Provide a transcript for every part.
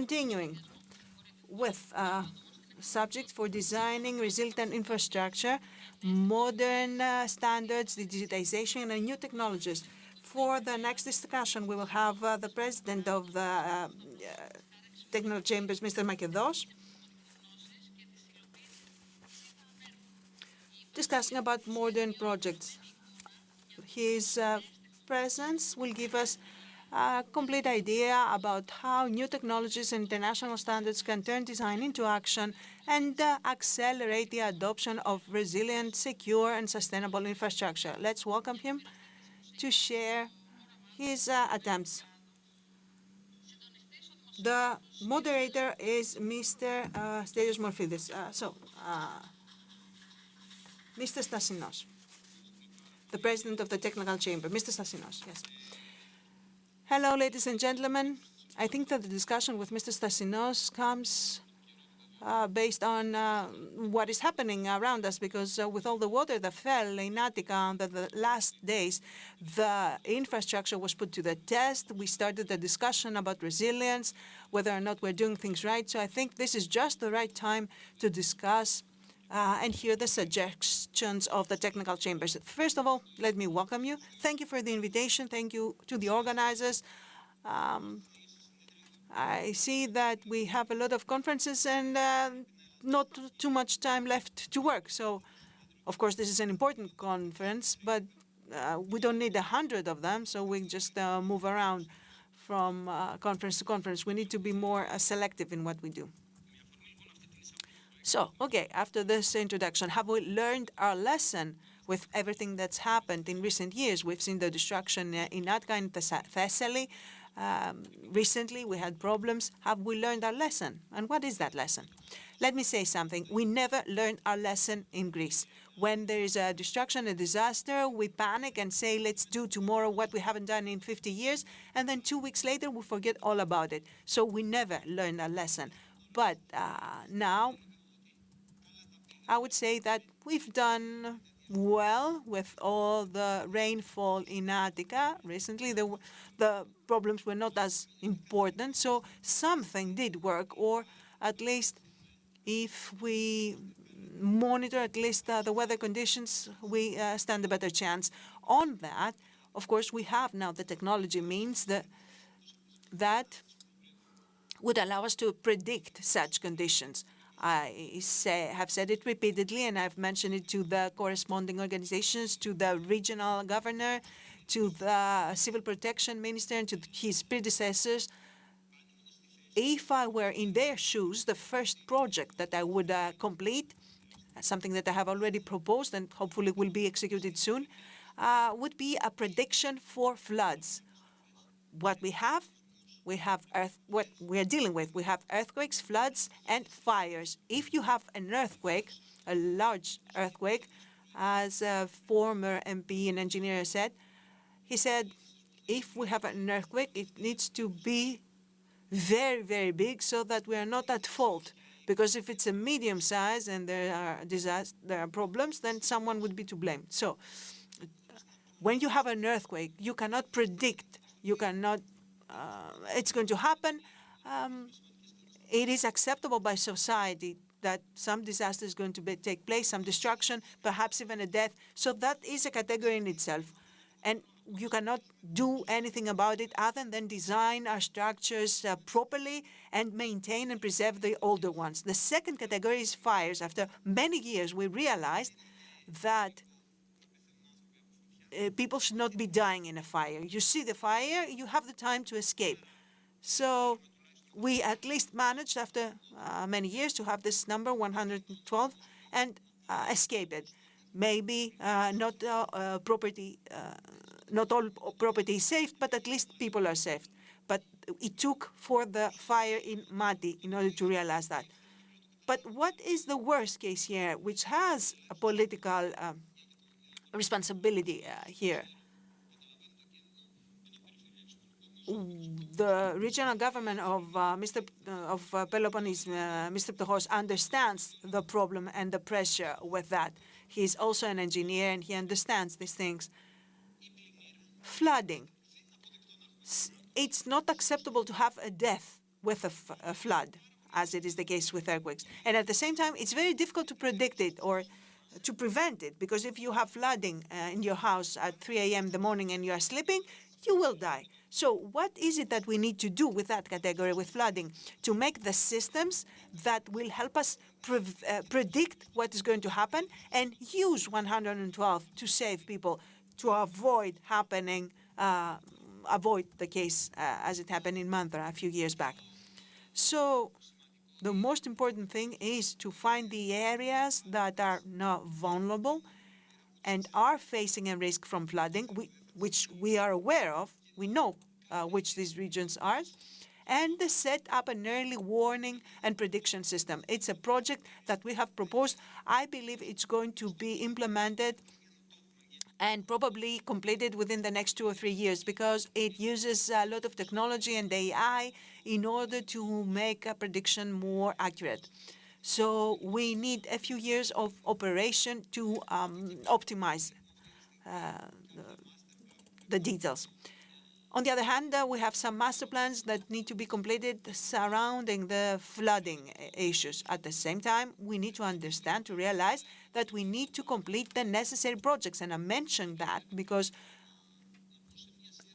Continuing with subjects for designing resilient infrastructure, modern standards, digitization, and new technologies. For the next discussion, we will have the president of the Technical Chambers, Mr. Makedos, discussing about modern projects. His presence will give us a complete idea about how new technologies and international standards can turn design into action and accelerate the adoption of resilient, secure, and sustainable infrastructure. Let's welcome him to share his attempts. The moderator is Mr. Stelios Morfidis. Mr. Stasinos, the president of the Technical Chamber. Mr. Stasinos, yes. Hello, ladies and gentlemen. I think that the discussion with Mr. Stasinos comes based on what is happening around us, because with all the water that fell in Attica in the last days, the infrastructure was put to the test. We started a discussion about resilience, whether or not we're doing things right. So I think this is just the right time to discuss and hear the suggestions of the technical chambers. First of all, let me welcome you. Thank you for the invitation. Thank you to the organizers. I see that we have a lot of conferences and not too much time left to work. So, of course, this is an important conference, but we don't need 100 of them, so we just move around from conference to conference. We need to be more selective in what we do. So, okay, after this introduction, have we learned our lesson with everything that's happened in recent years? We've seen the destruction in Attica and Thessaly. Recently, we had problems. Have we learned our lesson? And what is that lesson? Let me say something. We never learned our lesson in Greece. When there is a destruction, a disaster, we panic and say, let's do tomorrow what we haven't done in 50 years. And then 2 weeks later, we forget all about it. So we never learned our lesson. But now, I would say that we've done well with all the rainfall in Attica. Recently, the problems were not as important, so something did work, or at least if we monitor at least the weather conditions, we stand a better chance. On that, of course, we have now the technology means that would allow us to predict such conditions. I have said it repeatedly, and I've mentioned it to the corresponding organizations, to the regional governor, to the civil protection minister, and to his predecessors. If I were in their shoes, the first project that I would complete, something that I have already proposed and hopefully will be executed soon, would be a prediction for floods. What we have what we are dealing with. We have earthquakes, floods, and fires. If you have an earthquake, a large earthquake, as a former MP and engineer said, he said, if we have an earthquake, it needs to be very, very big so that we are not at fault. Because if it's a medium size and there are problems, then someone would be to blame. So when you have an earthquake, you cannot predict, you cannot it's going to happen. It is acceptable by society that some disaster is going to take place, some destruction, perhaps even a death. So that is a category in itself. And you cannot do anything about it other than design our structures properly and maintain and preserve the older ones. The second category is fires. After many years, we realized that people should not be dying in a fire. You see the fire, you have the time to escape. So we at least managed after many years to have this number, 112, and escape it. Maybe not all property is saved, but at least people are saved. But it took for the fire in Mati in order to realize that. But what is the worst case here, which has a political responsibility here? The regional government of Peloponnese, Mr. Ptochos, understands the problem and the pressure with that. He's also an engineer and he understands these things. Flooding. It's not acceptable to have a death with a flood, as it is the case with earthquakes. And at the same time, it's very difficult to predict it or to prevent it, because if you have flooding in your house at 3 a.m. in the morning and you are sleeping, you will die. So what is it that we need to do with that category, with flooding, to make the systems that will help us predict what is going to happen and use 112 to save people, to avoid the case as it happened in Mantra a few years back. So the most important thing is to find the areas that are not vulnerable and are facing a risk from flooding, which we are aware of. We know which these regions are, and set up an early warning and prediction system. It's a project that we have proposed. I believe it's going to be implemented and probably completed within the next 2 or 3 years, because it uses a lot of technology and AI in order to make a prediction more accurate. So we need a few years of operation to optimize the details. On the other hand, we have some master plans that need to be completed surrounding the flooding issues. At the same time, we need to understand, to realize that we need to complete the necessary projects. And I mentioned that because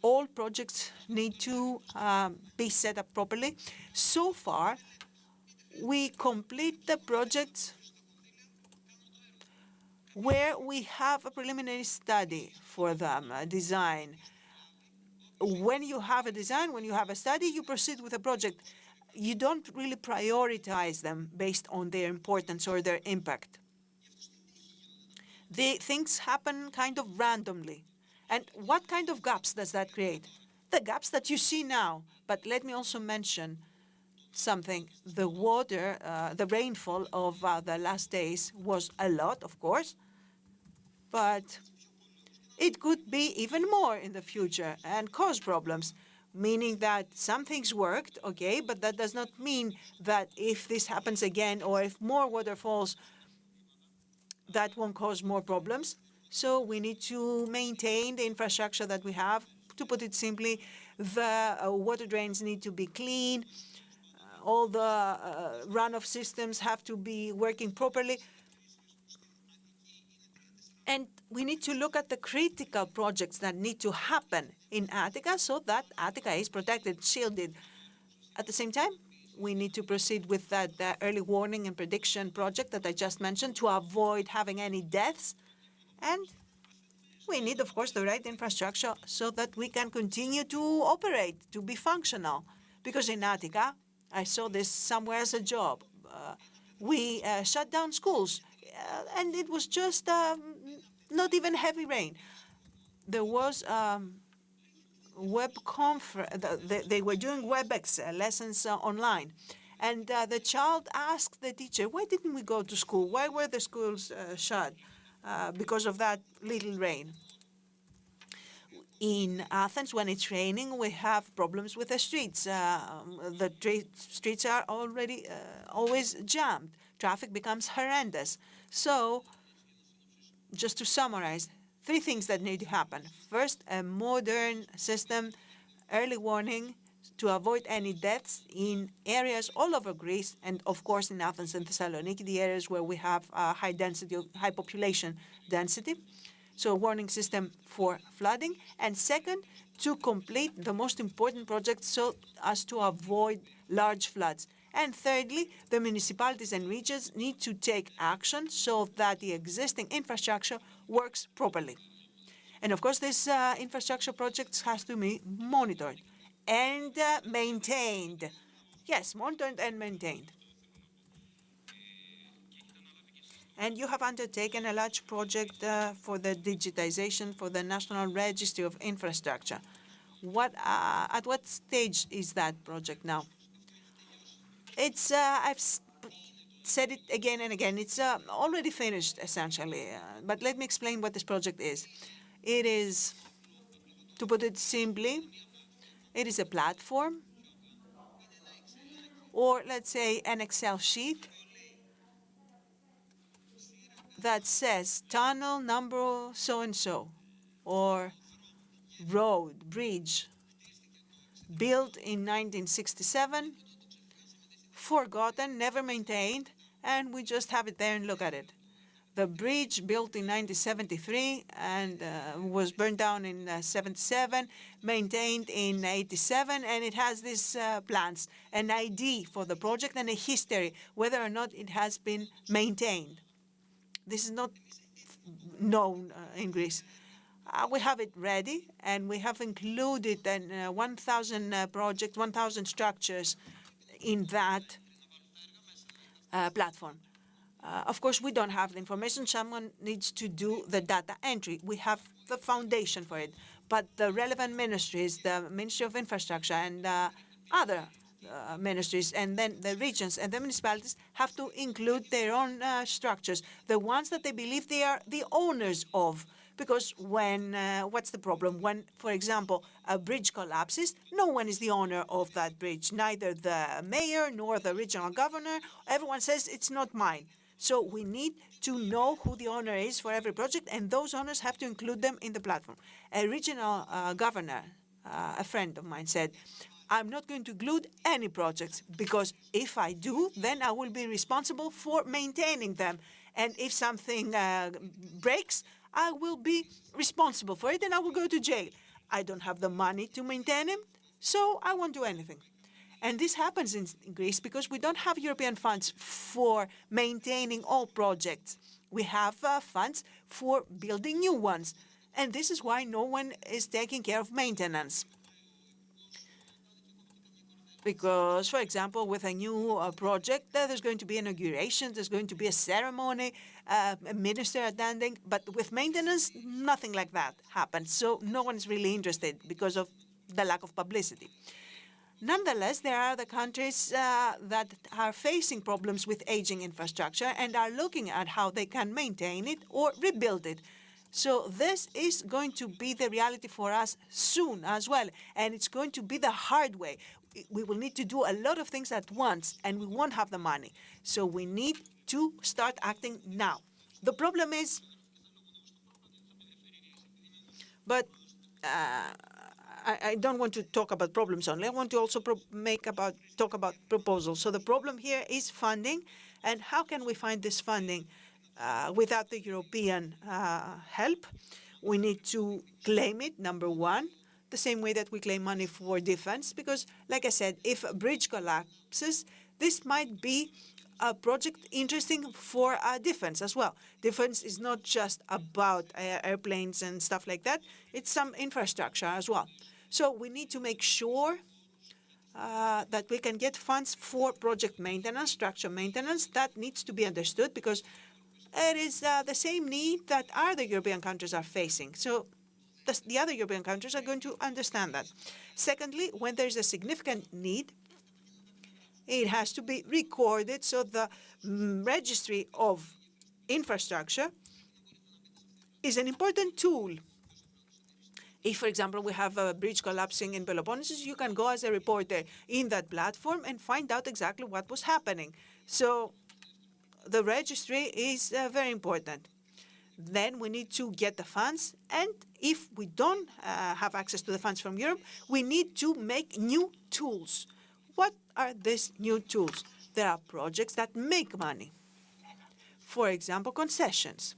all projects need to be set up properly. So far, we complete the projects where we have a preliminary study for them, a design. When you have a design, when you have a study, you proceed with a project. You don't really prioritize them based on their importance or their impact. The things happen kind of randomly. And what kind of gaps does that create? The gaps that you see now. But let me also mention something. The water, the rainfall of the last days was a lot, of course, but it could be even more in the future and cause problems, meaning that some things worked, okay, but that does not mean that if this happens again or if more water falls, that won't cause more problems. So we need to maintain the infrastructure that we have. To put it simply, the water drains need to be clean. All the runoff systems have to be working properly. And we need to look at the critical projects that need to happen in Attica so that Attica is protected, shielded. At the same time, we need to proceed with that early warning and prediction project that I just mentioned to avoid having any deaths. And we need, of course, the right infrastructure so that we can continue to operate, to be functional. Because in Attica, I saw this somewhere as a job. We shut down schools, and it was just not even heavy rain. There was web conference. They were doing WebEx lessons online, and the child asked the teacher, "Why didn't we go to school? Why were the schools shut because of that little rain?" In Athens, when it's raining, we have problems with the streets. The streets are already always jammed. Traffic becomes horrendous. So, just to summarize, 3 things that need to happen. First, a modern system, early warning to avoid any deaths in areas all over Greece, and of course in Athens and Thessaloniki, the areas where we have high density, high population density. So a warning system for flooding. And second, to complete the most important projects so as to avoid large floods. And thirdly, the municipalities and regions need to take action so that the existing infrastructure works properly. And of course, this infrastructure projects has to be monitored and maintained. Yes, monitored and maintained. And you have undertaken a large project for the digitization for the National Registry of Infrastructure. At what stage is that project now? It's I've said it again and again. It's already finished essentially. But let me explain what this project is. It is, to put it simply, it is a platform, or let's say an Excel sheet that says tunnel number so-and-so, or road, bridge, built in 1967, forgotten, never maintained, and we just have it there and look at it. The bridge built in 1973 and was burned down in 77, maintained in 87, and it has these plans, an ID for the project and a history, whether or not it has been maintained. This is not known in Greece. We have it ready, and we have included 1,000 projects, 1,000 structures in that platform. Of course, we don't have the information. Someone needs to do the data entry. We have the foundation for it. But the relevant ministries, the Ministry of Infrastructure and other ministries, and then the regions and the municipalities have to include their own structures, the ones that they believe they are the owners of. Because when, what's the problem? When, for example, a bridge collapses, no one is the owner of that bridge, neither the mayor nor the regional governor. Everyone says it's not mine. So we need to know who the owner is for every project, and those owners have to include them in the platform. A regional governor, a friend of mine, said, I'm not going to include any projects, because if I do, then I will be responsible for maintaining them. And if something breaks, I will be responsible for it and I will go to jail. I don't have the money to maintain him, so I won't do anything. And this happens in Greece because we don't have European funds for maintaining all projects. We have funds for building new ones. And this is why no one is taking care of maintenance. Because, for example, with a new project, there's going to be inauguration, there's going to be a ceremony, a minister attending, but with maintenance, nothing like that happens. So no one is really interested because of the lack of publicity. Nonetheless, there are the countries that are facing problems with aging infrastructure and are looking at how they can maintain it or rebuild it. So this is going to be the reality for us soon as well, and it's going to be the hard way. We will need to do a lot of things at once, and we won't have the money. So we need to start acting now. The problem is, but I don't want to talk about problems only. I want to also talk about proposals. So the problem here is funding, and how can we find this funding without the European help? We need to claim it, number one, the same way that we claim money for defense, because, like I said, if a bridge collapses, this might be a project interesting for defense as well. Defense is not just about airplanes and stuff like that. It's some infrastructure as well. So we need to make sure that we can get funds for project maintenance, structure maintenance. That needs to be understood because it is the same need that other European countries are facing. So the other European countries are going to understand that. Secondly, when there's a significant need, it has to be recorded. So the registry of infrastructure is an important tool. If, for example, we have a bridge collapsing in Peloponnesus, you can go as a reporter in that platform and find out exactly what was happening. So the registry is very important. Then we need to get the funds, and if we don't have access to the funds from Europe, we need to make new tools. What are these new tools? There are projects that make money. For example, concessions.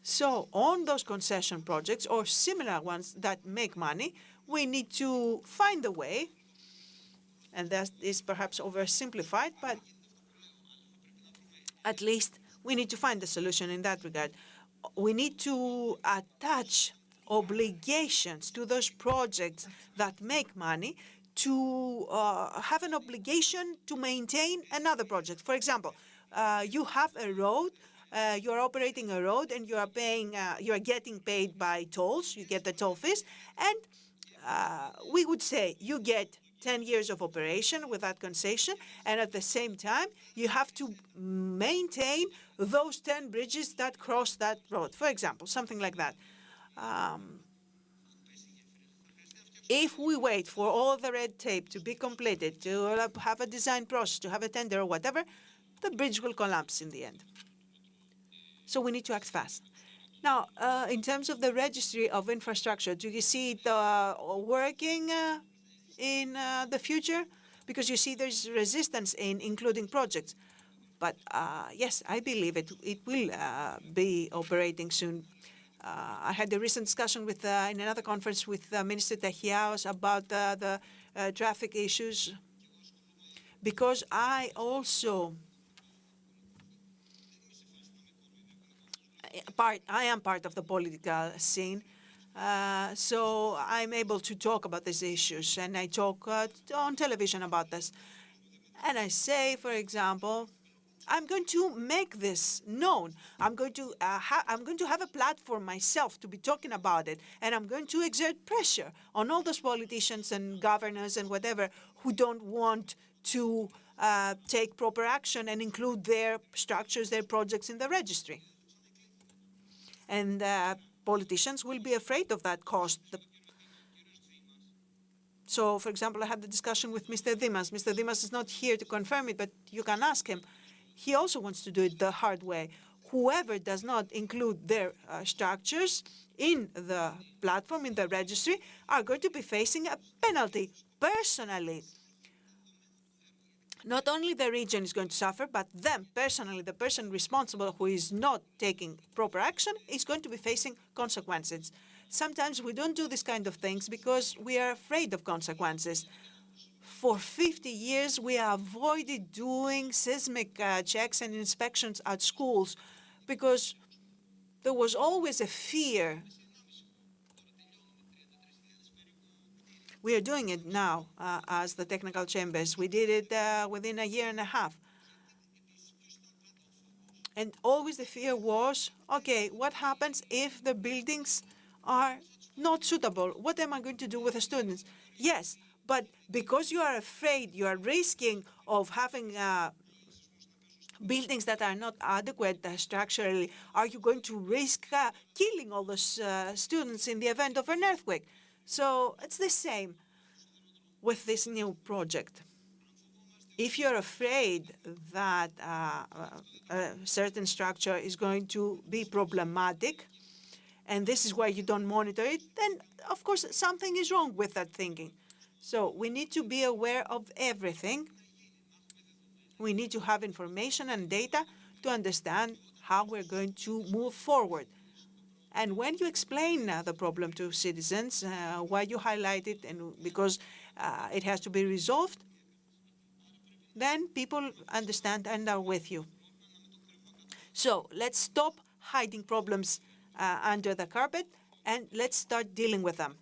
So on those concession projects or similar ones that make money, we need to find a way, and that is perhaps oversimplified, but at least we need to find a solution in that regard. We need to attach obligations to those projects that make money to have an obligation to maintain another project. For example, you have a road, you're operating a road, and you are paying, you are getting paid by tolls. You get the toll fees, and we would say you get 10 years of operation with that concession, and at the same time, you have to maintain those 10 bridges that cross that road, for example, something like that. If we wait for all the red tape to be completed, to have a design process, to have a tender or whatever, the bridge will collapse in the end. So we need to act fast. Now, in terms of the registry of infrastructure, do you see it working in the future? because you see there's resistance in including projects. But yes, I believe it will be operating soon. I had a recent discussion with in another conference with Minister Tachiaos about the traffic issues, because I also I am part of the political scene, so I'm able to talk about these issues, and I talk on television about this. And I say, for example, I'm going to make this known. I'm going to have a platform myself to be talking about it, and I'm going to exert pressure on all those politicians and governors and whatever who don't want to take proper action and include their structures, their projects in the registry. And politicians will be afraid of that cost. So, for example, I had the discussion with Mr. Dimas. Mr. Dimas is not here to confirm it, but you can ask him. He also wants to do it the hard way. Whoever does not include their structures in the platform, in the registry, are going to be facing a penalty personally. Not only the region is going to suffer, but them personally, the person responsible who is not taking proper action, is going to be facing consequences. Sometimes we don't do this kind of things because we are afraid of consequences. For 50 years, we avoided doing seismic checks and inspections at schools because there was always a fear. We are doing it now as the technical chambers. We did it within a year and a half. And always the fear was, okay, what happens if the buildings are not suitable? What am I going to do with the students? Yes, but because you are afraid, you are risking of having buildings that are not adequate structurally, are you going to risk killing all those students in the event of an earthquake? So it's the same with this new project. If you're afraid that a certain structure is going to be problematic, and this is why you don't monitor it, then of course something is wrong with that thinking. So we need to be aware of everything. We need to have information and data to understand how we're going to move forward. And when you explain the problem to citizens, why you highlight it, and because it has to be resolved, then people understand and are with you. So let's stop hiding problems under the carpet and let's start dealing with them.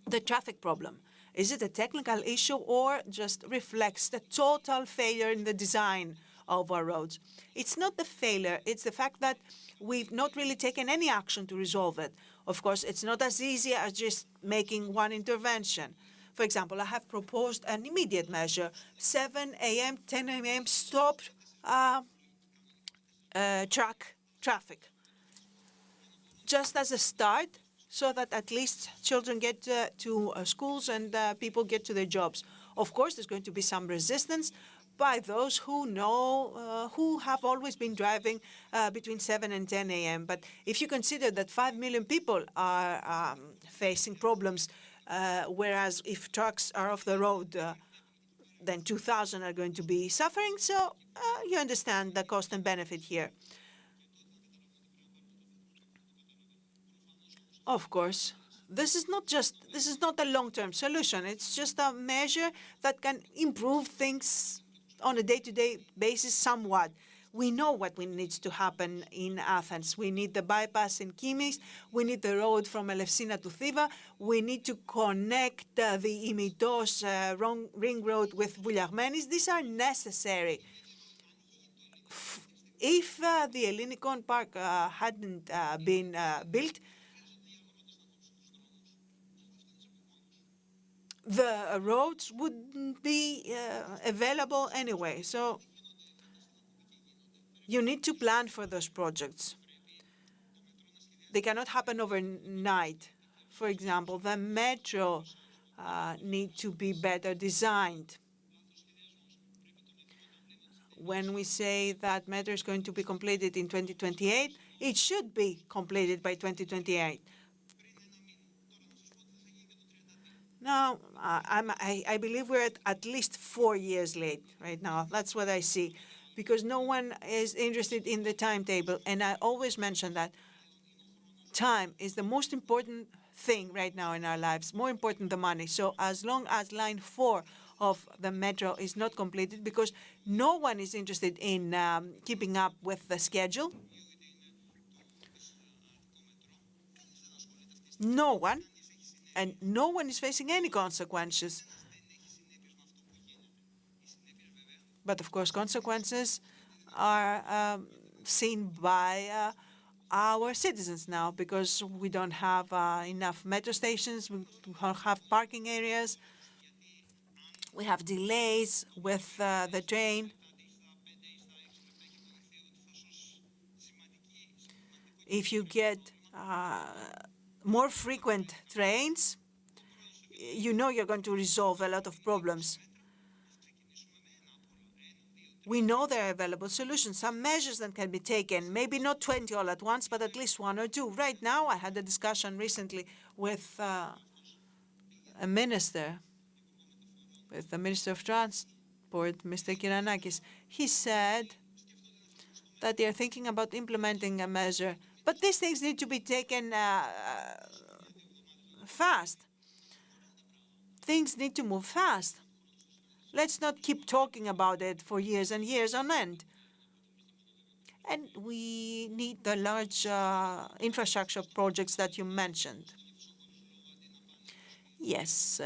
The traffic problem. Is it a technical issue or just reflects the total failure in the design of our roads? It's not the failure, it's the fact that we've not really taken any action to resolve it. Of course, it's not as easy as just making one intervention. For example, I have proposed an immediate measure, 7 a.m., 10 a.m., stop truck traffic. Just as a start, so that at least children get to schools and people get to their jobs. Of course, there's going to be some resistance by those who know, who have always been driving between 7 and 10 a.m. But if you consider that 5 million people are facing problems, whereas if trucks are off the road, then 2,000 are going to be suffering. So you understand the cost and benefit here. Of course, this is not a long-term solution. It's just a measure that can improve things on a day-to-day basis somewhat. We know what needs to happen in Athens. We need the bypass in Kimis. We need the road from Elefsina to Thiva. We need to connect the Imitos ring road with Vouliagmenis. These are necessary. If the Ellinikon Park hadn't been built, the roads wouldn't be available anyway. So you need to plan for those projects. They cannot happen overnight. For example, the metro need to be better designed. When we say that metro is going to be completed in 2028, it should be completed by 2028. No, I believe we're at least 4 years late right now. That's what I see, because no one is interested in the timetable. And I always mention that time is the most important thing right now in our lives, more important than money. So as long as line 4 of the metro is not completed, because no one is interested in keeping up with the schedule, no one, and no one is facing any consequences. But of course, consequences are seen by our citizens now, because we don't have enough metro stations, we don't have parking areas, we have delays with the train. If you get more frequent trains, you know you're going to resolve a lot of problems. We know there are available solutions, some measures that can be taken, maybe not 20 all at once, but at least one or two. Right now, I had a discussion recently with a minister, with the Minister of Transport, Mr. Kiranakis. He said that they are thinking about implementing a measure, but these things need to be taken fast. Things need to move fast. Let's not keep talking about it for years and years on end. And we need the large infrastructure projects that you mentioned. Yes,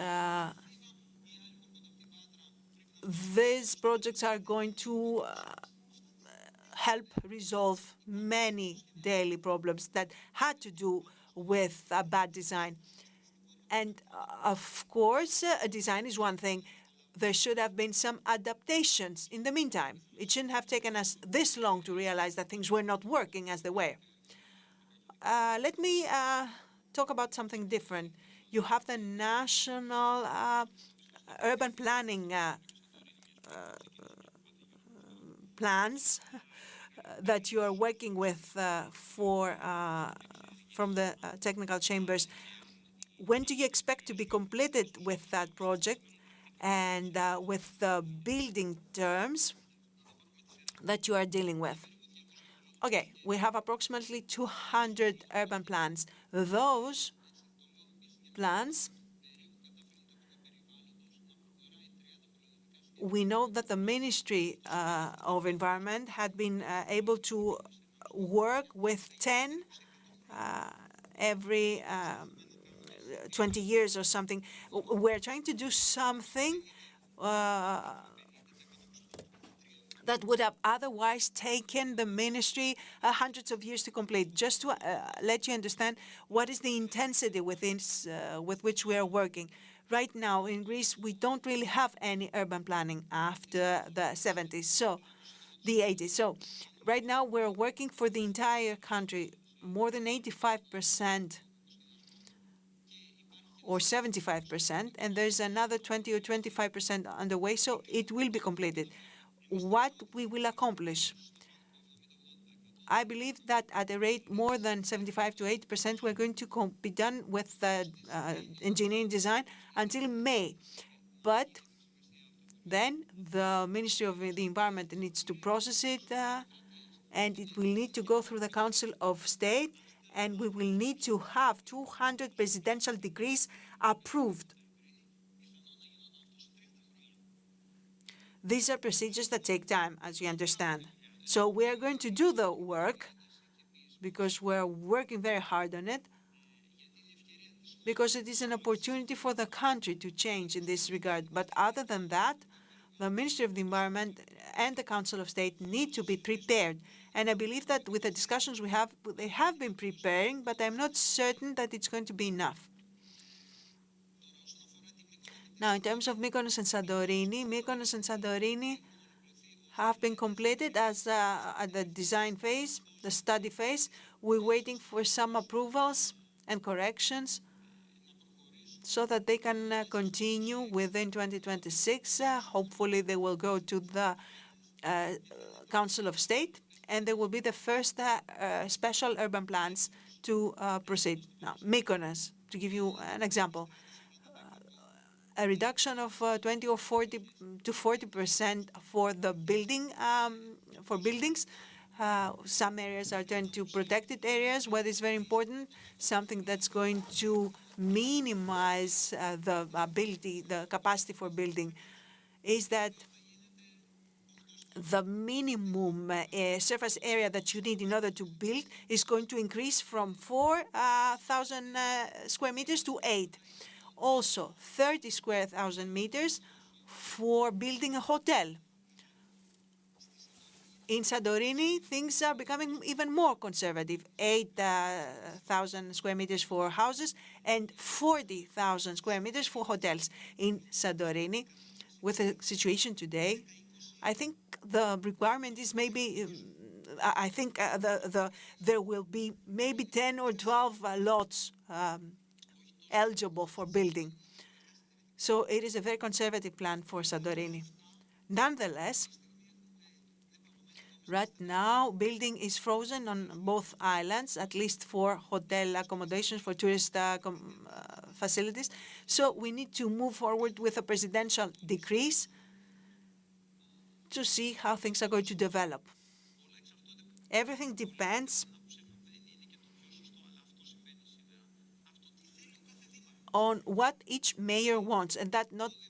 these projects are going to help resolve many daily problems that had to do with bad design. And of course, design is one thing. There should have been some adaptations in the meantime. It shouldn't have taken us this long to realize that things were not working as they were. Let me talk about something different. You have the national urban planning plans that you are working with from the technical chambers. When do you expect to be completed with that project and with the building terms that you are dealing with? Okay, we have approximately 200 urban plans. Those plans, we know that the Ministry of Environment had been able to work with 10 every 20 years or something. We're trying to do something that would have otherwise taken the ministry hundreds of years to complete. Just to let you understand what is the intensity with which we are working. Right now in Greece, we don't really have any urban planning after the 70s, so the 80s. So right now we're working for the entire country, more than 85% or 75%, and there's another 20 or 25% underway, so it will be completed. What we will accomplish, I believe that at a rate more than 75 to 80%, we're going to be done with the engineering design until May. But then the Ministry of the Environment needs to process it, and it will need to go through the Council of State, and we will need to have 200 presidential decrees approved. These are procedures that take time, as you understand. So we are going to do the work because we're working very hard on it, because it is an opportunity for the country to change in this regard. But other than that, the Ministry of the Environment and the Council of State need to be prepared. And I believe that with the discussions we have, they have been preparing, but I'm not certain that it's going to be enough. Now, in terms of Mykonos and Santorini have been completed as at the design phase, the study phase. We're waiting for some approvals and corrections so that they can continue within 2026. Hopefully, they will go to the Council of State, and they will be the first special urban plans to proceed. Now, Mykonos, to give you an example. a reduction of 20 or 40 to 40% for the for buildings. Some areas are turned to protected areas. What is very important, something that's going to minimize the capacity for building, is that the minimum surface area that you need in order to build is going to increase from 4,000 square meters to 8. Also, 30 square thousand meters for building a hotel. In Santorini, things are becoming even more conservative. 8,000 square meters for houses and 40,000 square meters for hotels. In Santorini, with the situation today, I think the requirement is maybe, I think there will be maybe 10 or 12 lots eligible for building. So it is a very conservative plan for Santorini. Nonetheless, right now, building is frozen on both islands, at least for hotel accommodations, for tourist facilities. So we need to move forward with a presidential decrees to see how things are going to develop. Everything depends on what each mayor wants, and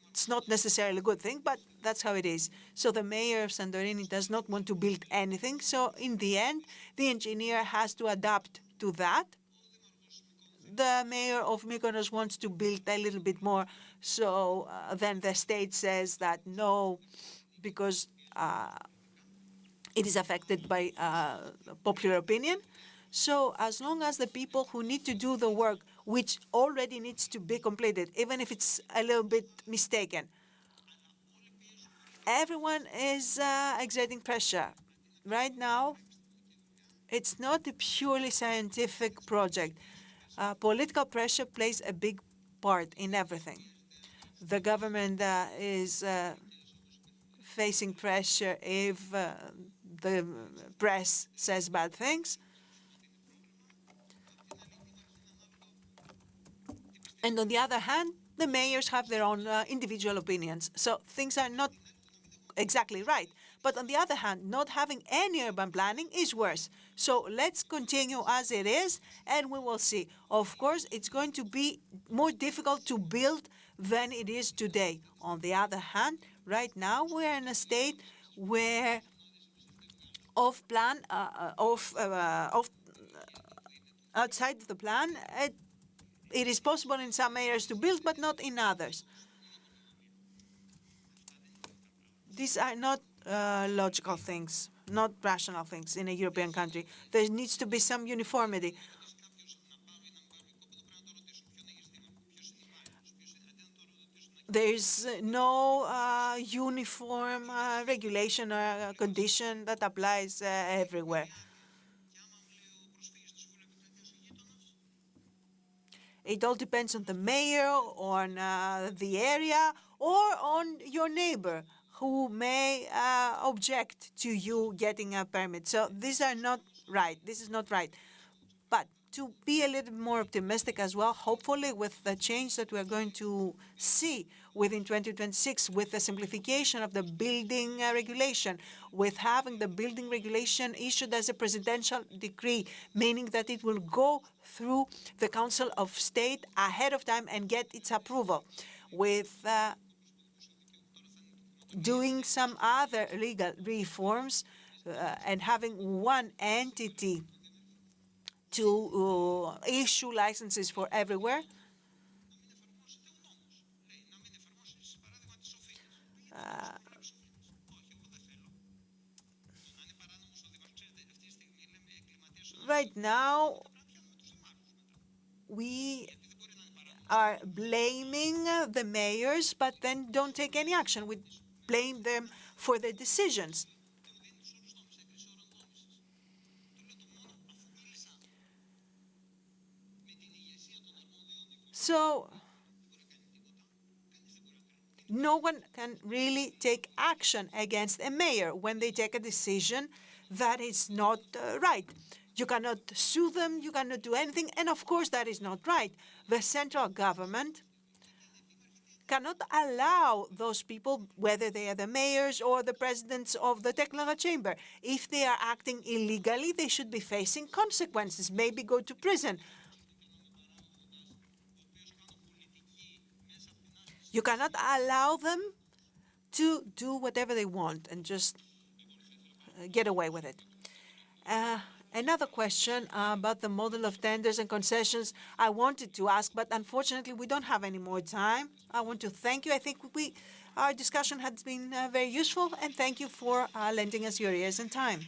it's not necessarily a good thing, but that's how it is. So the mayor of Santorini does not want to build anything. So in the end, the engineer has to adapt to that. The mayor of Mykonos wants to build a little bit more. So then the state says that no, because it is affected by popular opinion. So as long as the people who need to do the work, which already needs to be completed, even if it's a little bit mistaken, everyone is exerting pressure. Right now, it's not a purely scientific project. Political pressure plays a big part in everything. The government is facing pressure if the press says bad things. And on the other hand, the mayors have their own individual opinions. So things are not exactly right. But on the other hand, not having any urban planning is worse. So let's continue as it is, and we will see. Of course, it's going to be more difficult to build than it is today. On the other hand, right now we're in a state where outside the plan, it is possible in some areas to build, but not in others. These are not logical things, not rational things in a European country. There needs to be some uniformity. There is no uniform regulation or condition that applies everywhere. It all depends on the mayor, on the area, or on your neighbor who may object to you getting a permit. So these are not right. This is not right. But to be a little more optimistic as well, hopefully with the change that we're going to see within 2026, with the simplification of the building regulation, with having the building regulation issued as a presidential decree, meaning that it will go through the Council of State ahead of time and get its approval, with doing some other legal reforms and having one entity to issue licenses for everywhere. Right now, we are blaming the mayors, but then don't take any action. We blame them for their decisions. So no one can really take action against a mayor when they take a decision that is not right. You cannot sue them, you cannot do anything, and of course that is not right. The central government cannot allow those people, whether they are the mayors or the presidents of the technical chamber, if they are acting illegally, they should be facing consequences, maybe go to prison. You cannot allow them to do whatever they want and just get away with it. Uh, Another question about the model of tenders and concessions I wanted to ask, but unfortunately we don't have any more time. I want to thank you. I think our discussion has been very useful, and thank you for lending us your ears and time.